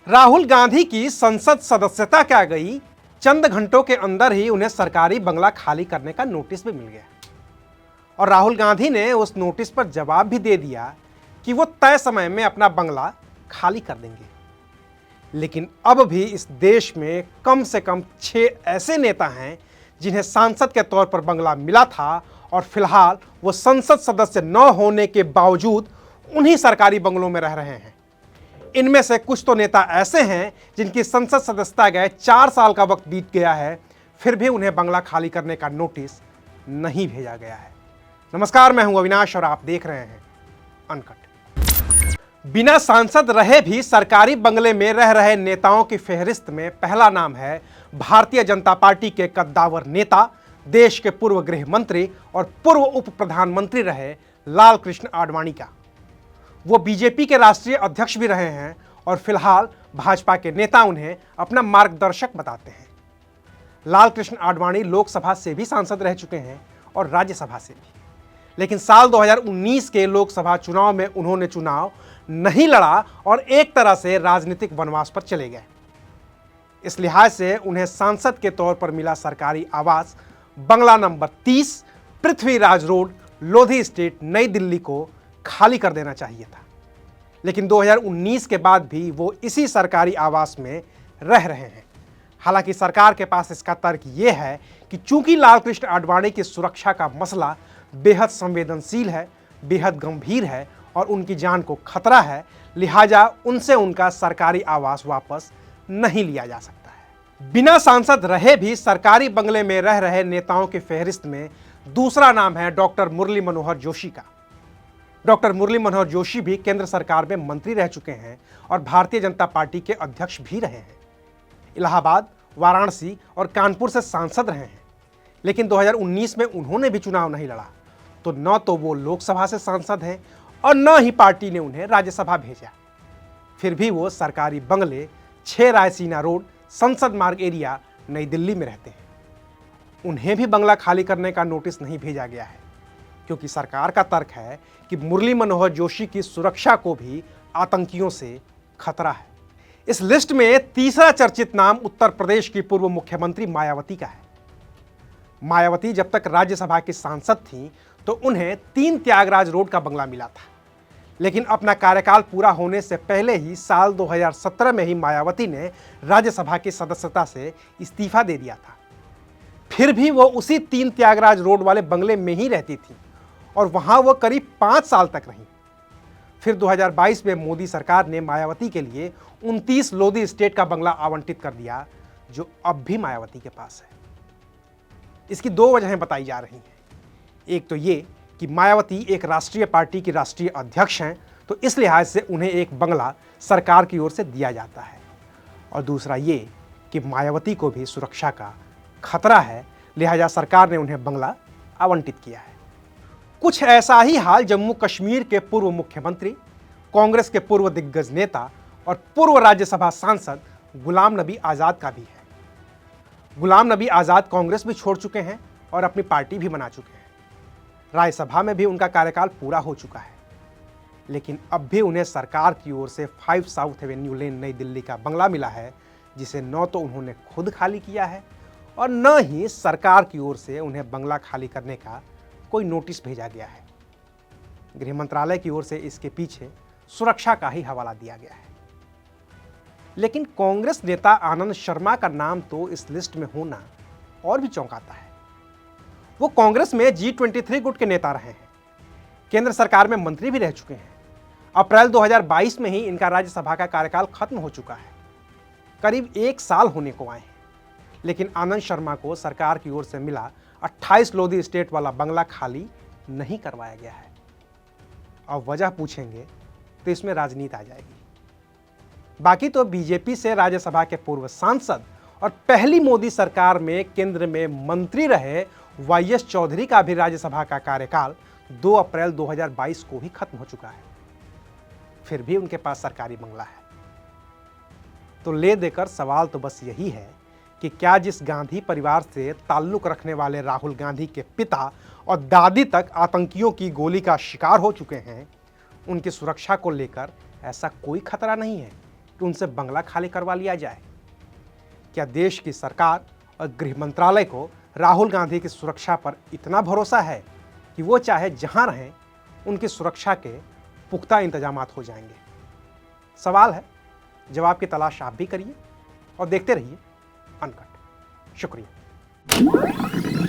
राहुल गांधी की संसद सदस्यता क्या गई, चंद घंटों के अंदर ही उन्हें सरकारी बंगला खाली करने का नोटिस भी मिल गया और राहुल गांधी ने उस नोटिस पर जवाब भी दे दिया कि वो तय समय में अपना बंगला खाली कर देंगे। लेकिन अब भी इस देश में कम से कम 6 ऐसे नेता हैं जिन्हें सांसद के तौर पर बंगला मिला था और फिलहाल वो संसद सदस्य न होने के बावजूद उन्हीं सरकारी बंगलों में रह रहे हैं। इनमें से कुछ तो नेता ऐसे हैं जिनकी संसद सदस्यता गए 4 साल का वक्त बीत गया है, फिर भी उन्हें बंगला खाली करने का नोटिस नहीं भेजा गया है। नमस्कार, मैं हूं अविनाश और आप देख रहे हैं अनकट। बिना सांसद रहे भी सरकारी बंगले में रह रहे नेताओं की फहरिस्त में पहला नाम है भारतीय जनता पार्टी के कद्दावर नेता, देश के पूर्व गृह मंत्री और पूर्व उप प्रधानमंत्री रहे लाल कृष्ण आडवाणी का। वो बीजेपी के राष्ट्रीय अध्यक्ष भी रहे हैं और फिलहाल भाजपा के नेता उन्हें अपना मार्गदर्शक बताते हैं। लाल कृष्ण आडवाणी लोकसभा से भी सांसद रह चुके हैं और राज्यसभा से भी, लेकिन साल 2019 के लोकसभा चुनाव में उन्होंने चुनाव नहीं लड़ा और एक तरह से राजनीतिक वनवास पर चले गए। इस लिहाज से उन्हें सांसद के तौर पर मिला सरकारी आवास बंगला number 30 Prithviraj road, Lodhi estate, Nai Delhi को खाली कर देना चाहिए था। लेकिन 2019 के बाद भी वो इसी सरकारी आवास में रह रहे हैं। हालांकि सरकार के पास इसका तर्क ये है कि चूंकि लाल कृष्ण आडवाणी की सुरक्षा का मसला बेहद संवेदनशील है, बेहद गंभीर है और उनकी जान को खतरा है, लिहाजा उनसे उनका सरकारी आवास वापस नहीं लिया जा सकता है। बिना सांसद रहे भी सरकारी बंगले में रह रहे नेताओं की फहरिस्त में दूसरा नाम है डॉक्टर मुरली मनोहर जोशी का। डॉक्टर मुरली मनोहर जोशी भी केंद्र सरकार में मंत्री रह चुके हैं और भारतीय जनता पार्टी के अध्यक्ष भी रहे हैं। इलाहाबाद, वाराणसी और कानपुर से सांसद रहे हैं, लेकिन 2019 में उन्होंने भी चुनाव नहीं लड़ा, तो न तो वो लोकसभा से सांसद हैं और न ही पार्टी ने उन्हें राज्यसभा भेजा। फिर भी वो सरकारी बंगले 6 रायसीना रोड, संसद मार्ग एरिया, नई दिल्ली में रहते हैं। उन्हें भी बंगला खाली करने का नोटिस नहीं भेजा गया है, क्योंकि सरकार का तर्क है कि मुरली मनोहर जोशी की सुरक्षा को भी आतंकियों से खतरा है। इस लिस्ट में तीसरा चर्चित नाम उत्तर प्रदेश की पूर्व मुख्यमंत्री मायावती का है। मायावती जब तक राज्यसभा की सांसद थीं तो उन्हें 3 त्यागराज रोड का बंगला मिला था, लेकिन अपना कार्यकाल पूरा होने से पहले ही साल 2017 में ही मायावती ने राज्यसभा की सदस्यता से इस्तीफा दे दिया था। फिर भी वो उसी 3 त्यागराज रोड वाले बंगले में ही रहती थी और वहां वो करीब 5 साल तक रही। फिर 2022 में मोदी सरकार ने मायावती के लिए 29 लोधी स्टेट का बंगला आवंटित कर दिया, जो अब भी मायावती के पास है। इसकी 2 वजहें बताई जा रही हैं। एक तो ये कि मायावती एक राष्ट्रीय पार्टी की राष्ट्रीय अध्यक्ष हैं, तो इस लिहाज से उन्हें एक बंगला सरकार की ओर से दिया जाता है, और दूसरा ये कि मायावती को भी सुरक्षा का खतरा है, लिहाजा सरकार ने उन्हें बंगला आवंटित किया है। कुछ ऐसा ही हाल जम्मू कश्मीर के पूर्व मुख्यमंत्री, कांग्रेस के पूर्व दिग्गज नेता और पूर्व राज्यसभा सांसद गुलाम नबी आज़ाद का भी है। गुलाम नबी आज़ाद कांग्रेस भी छोड़ चुके हैं और अपनी पार्टी भी बना चुके हैं। राज्यसभा में भी उनका कार्यकाल पूरा हो चुका है, लेकिन अब भी उन्हें सरकार की ओर से 5 साउथ एवेन्यू लेन, नई दिल्ली का बंगला मिला है, जिसे न तो उन्होंने खुद खाली किया है और न ही सरकार की ओर से उन्हें बंगला खाली करने का कोई नोटिस भेजा गया है। गृह मंत्रालय की ओर से इसके पीछे सुरक्षा का ही हवाला दिया गया है। लेकिन कांग्रेस नेता आनंद शर्मा का नाम तो इस लिस्ट में होना और भी चौंकाता है। वो कांग्रेस में G23 गुट के नेता रहे हैं, केंद्र सरकार में मंत्री भी रह चुके हैं। अप्रैल 2022 में ही इनका राज्यसभा का कार्यकाल खत्म हो चुका है, करीब 1 साल होने को आए हैं। लेकिन आनंद शर्मा को सरकार की ओर से मिला 28 लोधी स्टेट वाला बंगला खाली नहीं करवाया गया है। अब वजह पूछेंगे तो इसमें राजनीति आ जाएगी। बाकी तो बीजेपी से राज्यसभा के पूर्व सांसद और पहली मोदी सरकार में केंद्र में मंत्री रहे YS चौधरी का भी राज्यसभा का कार्यकाल 2 अप्रैल 2022 को ही खत्म हो चुका है। फिर भी उनके पास सरकारी बंगला है। तो ले देकर सवाल तो बस यही है कि क्या जिस गांधी परिवार से ताल्लुक रखने वाले राहुल गांधी के पिता और दादी तक आतंकियों की गोली का शिकार हो चुके हैं, उनकी सुरक्षा को लेकर ऐसा कोई खतरा नहीं है कि उनसे बंगला खाली करवा लिया जाए? क्या देश की सरकार और गृह मंत्रालय को राहुल गांधी की सुरक्षा पर इतना भरोसा है कि वो चाहे जहां रहें उनकी सुरक्षा के पुख्ता इंतजामात हो जाएंगे? सवाल है, जवाब की तलाश आप भी करिए और देखते रहिए अनकट। शुक्रिया।